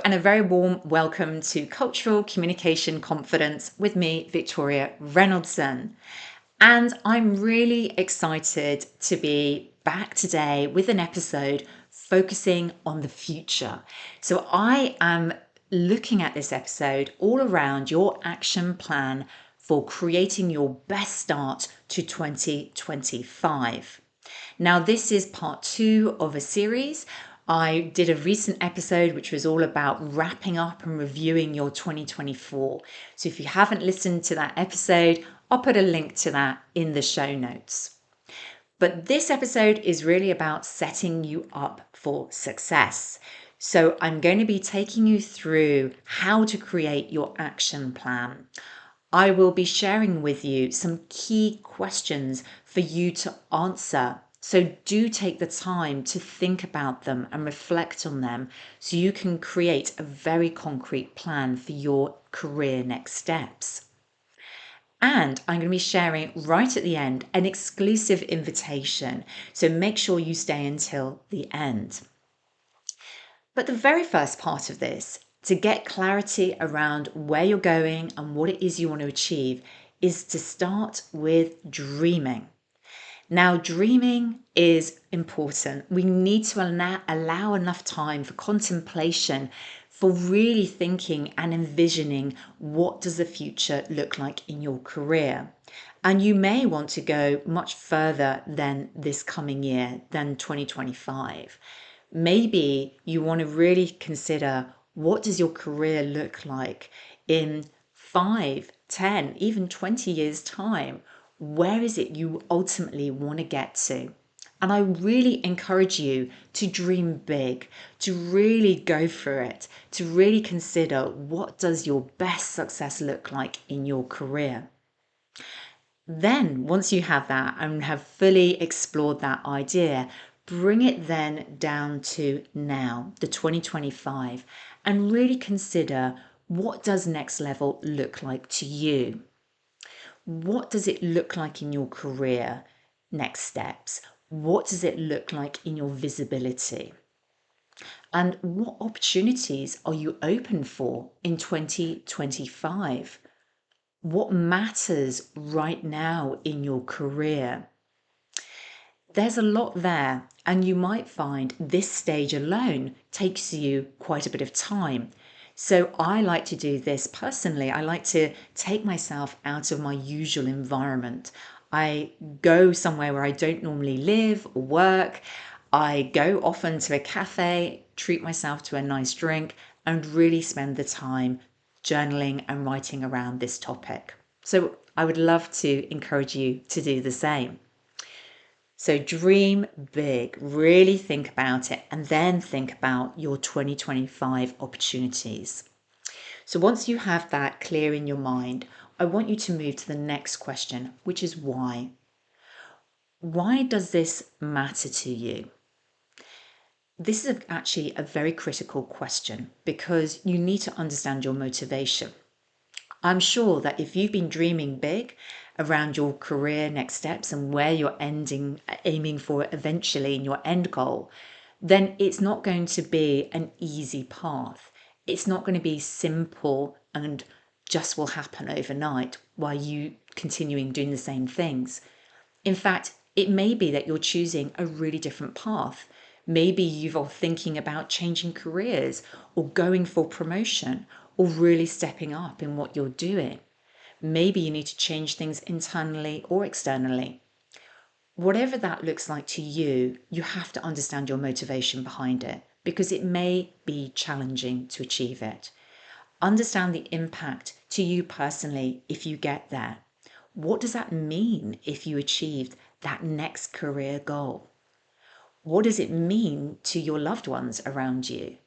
and a very warm welcome to Cultural Communication Confidence with me, Victoria Reynoldson. And I'm really excited to be back today with an episode focusing on the future. So I am looking at this episode all around your action plan for creating your best start to 2025. Now, this is part 2 of a series. I did a recent episode which was all about wrapping up and reviewing your 2024. So if you haven't listened to that episode, I'll put a link to that in the show notes. But this episode is really about setting you up for success. So I'm going to be taking you through how to create your action plan. I will be sharing with you some key questions for you to answer. So do take the time to think about them and reflect on them so you can create a very concrete plan for your career next steps. And I'm going to be sharing right at the end an exclusive invitation. So make sure you stay until the end. But the very first part of this, to get clarity around where you're going and what it is you want to achieve, is to start with dreaming. Now, dreaming is important. We need to allow enough time for contemplation, for really thinking and envisioning what does the future look like in your career. And you may want to go much further than this coming year, than 2025. Maybe you want to really consider, what does your career look like in 5, 10, even 20 years' time? Where is it you ultimately want to get to? And I really encourage you to dream big, to really go for it, to really consider, what does your best success look like in your career? Then, once you have that and have fully explored that idea, bring it then down to now, the 2025, and really consider, what does next level look like to you? What does it look like in your career? Next steps. What does it look like in your visibility? And what opportunities are you open for in 2025? What matters right now in your career? There's a lot there, and you might find this stage alone takes you quite a bit of time. So I like to do this personally. I like to take myself out of my usual environment. I go somewhere where I don't normally live or work. I go often to a cafe, treat myself to a nice drink, and really spend the time journaling and writing around this topic. So I would love to encourage you to do the same. So dream big, really think about it, and then think about your 2025 opportunities. So once you have that clear in your mind, I want you to move to the next question, which is why. Why does this matter to you? This is actually a very critical question, because you need to understand your motivation. I'm sure that if you've been dreaming big around your career next steps and where you're aiming for eventually in your end goal, then it's not going to be an easy path. It's not going to be simple and just will happen overnight while you continuing doing the same things. In fact, it may be that you're choosing a really different path. Maybe you're thinking about changing careers or going for promotion or really stepping up in what you're doing. Maybe you need to change things internally or externally. Whatever that looks like to you, you have to understand your motivation behind it, because it may be challenging to achieve it. Understand the impact to you personally if you get there. What does that mean if you achieved that next career goal? What does it mean to your loved ones around you?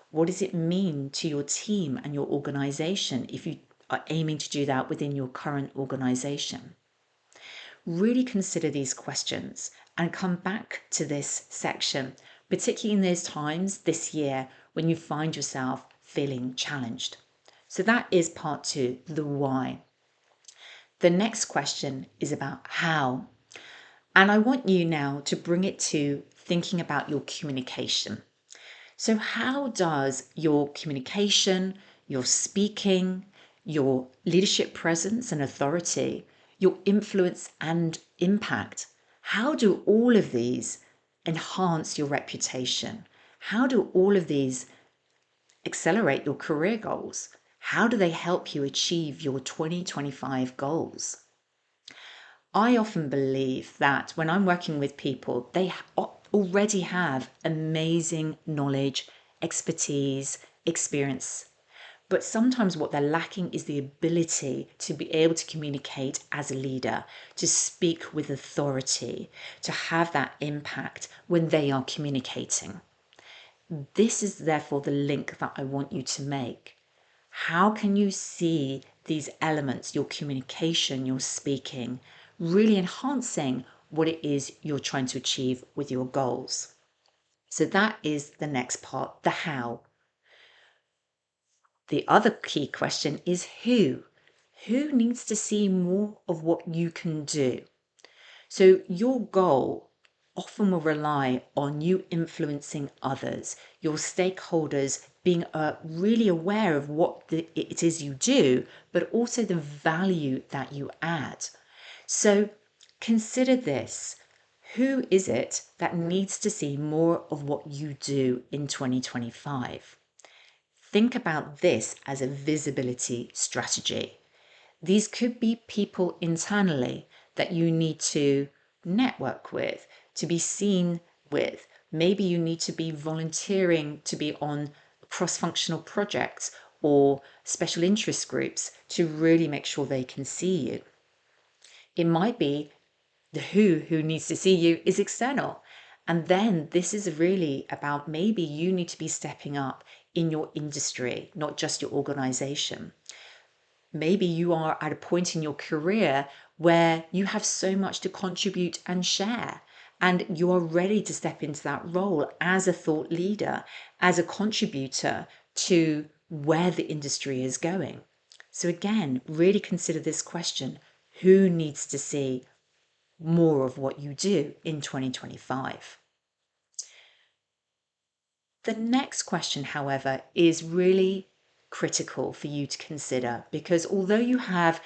What does it mean to your team and your organization if you are aiming to do that within your current organization? Really consider these questions and come back to this section, particularly in those times this year when you find yourself feeling challenged. So that is part 2, the why. The next question is about how. And I want you now to bring it to thinking about your communication. So, how does your communication, your speaking, your leadership presence and authority, your influence and impact, how do all of these enhance your reputation? How do all of these accelerate your career goals? How do they help you achieve your 2025 goals? I often believe that when I'm working with people, they already have amazing knowledge, expertise, experience. But sometimes what they're lacking is the ability to be able to communicate as a leader, to speak with authority, to have that impact when they are communicating. This is therefore the link that I want you to make. How can you see these elements, your communication, your speaking, really enhancing what it is you're trying to achieve with your goals? So that is the next part, the how. The other key question is who? Who needs to see more of what you can do? So your goal often will rely on you influencing others, your stakeholders being really aware of what it is you do, but also the value that you add. So consider this. Who is it that needs to see more of what you do in 2025? Think about this as a visibility strategy. These could be people internally that you need to network with, to be seen with. Maybe you need to be volunteering to be on cross functional projects or special interest groups to really make sure they can see you. It might be the who needs to see you is external. And then this is really about maybe you need to be stepping up in your industry, not just your organization. Maybe you are at a point in your career where you have so much to contribute and share, and you are ready to step into that role as a thought leader, as a contributor to where the industry is going. So, again, really consider this question: who needs to see more of what you do in 2025? The next question, however, is really critical for you to consider because although you have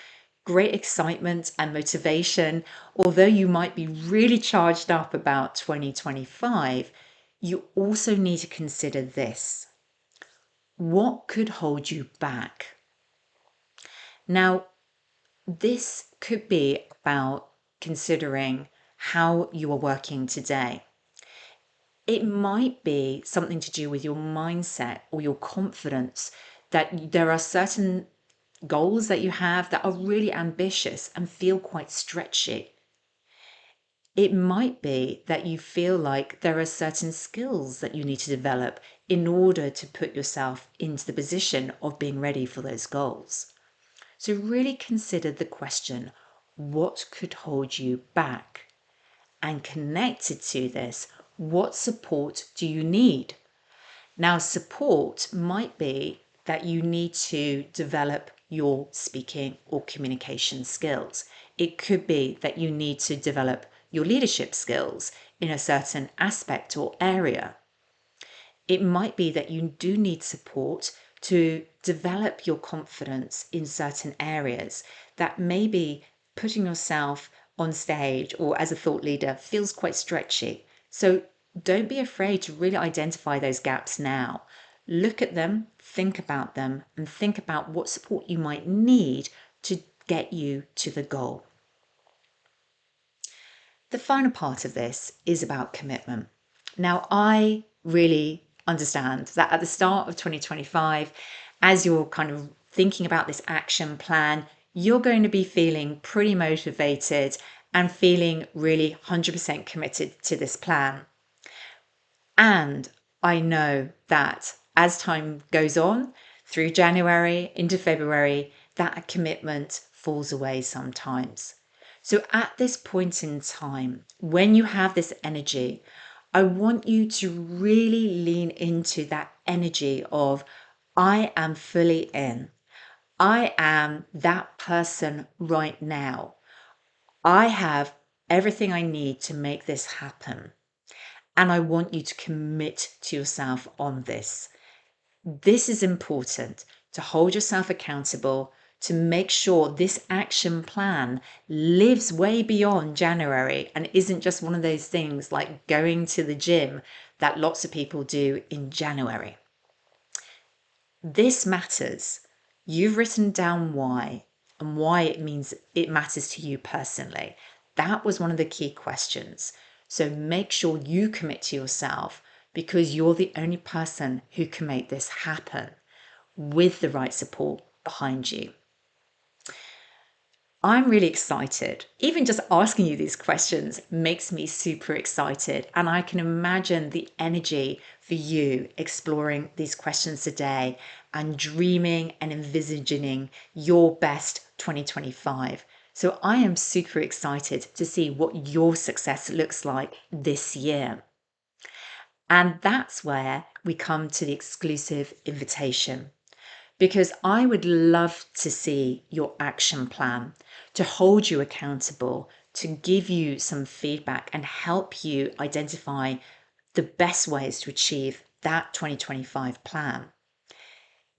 great excitement and motivation, although you might be really charged up about 2025, you also need to consider this. What could hold you back? Now, this could be about considering how you are working today. It might be something to do with your mindset or your confidence that there are certain goals that you have that are really ambitious and feel quite stretchy. It might be that you feel like there are certain skills that you need to develop in order to put yourself into the position of being ready for those goals. So, really consider the question: what could hold you back? And connected to this, what support do you need? Now, support might be that you need to develop your speaking or communication skills. It could be that you need to develop your leadership skills in a certain aspect or area. It might be that you do need support to develop your confidence in certain areas that maybe putting yourself on stage or as a thought leader feels quite stretchy. So don't be afraid to really identify those gaps now. Look at them, think about them, and think about what support you might need to get you to the goal. The final part of this is about commitment. Now, I really understand that at the start of 2025, as you're kind of thinking about this action plan, you're going to be feeling pretty motivated and feeling really 100% committed to this plan. And I know that as time goes on through January into February, that commitment falls away sometimes. So at this point in time, when you have this energy, I want you to really lean into that energy of, I am fully in. I am that person right now. I have everything I need to make this happen. And I want you to commit to yourself on this. This is important to hold yourself accountable, to make sure this action plan lives way beyond January and isn't just one of those things like going to the gym that lots of people do in January. This matters. You've written down why and why it matters to you personally. That was one of the key questions. So make sure you commit to yourself because you're the only person who can make this happen with the right support behind you. I'm really excited. Even just asking you these questions makes me super excited. And I can imagine the energy for you exploring these questions today and dreaming and envisioning your best 2025. So I am super excited to see what your success looks like this year. And that's where we come to the exclusive invitation, because I would love to see your action plan, to hold you accountable, to give you some feedback and help you identify the best ways to achieve that 2025 plan.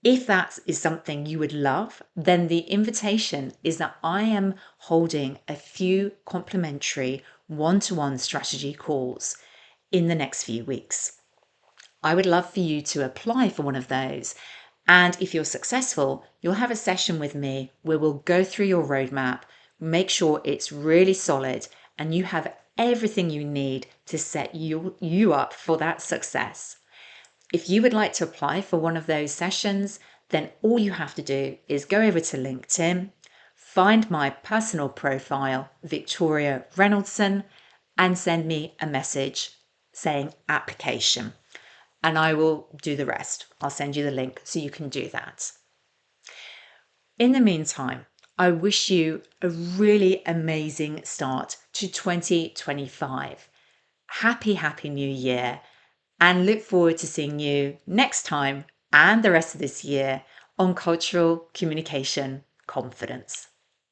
If that is something you would love, then the invitation is that I am holding a few complimentary one-to-one strategy calls in the next few weeks. I would love for you to apply for one of those. And if you're successful, you'll have a session with me where we'll go through your roadmap, make sure it's really solid, and you have everything you need to set you up for that success. If you would like to apply for one of those sessions, then all you have to do is go over to LinkedIn, find my personal profile, Victoria Reynoldson, and send me a message saying application. And I will do the rest. I'll send you the link so you can do that. In the meantime, I wish you a really amazing start to 2025. Happy New Year, and look forward to seeing you next time and the rest of this year on Cultural Communication Confidence.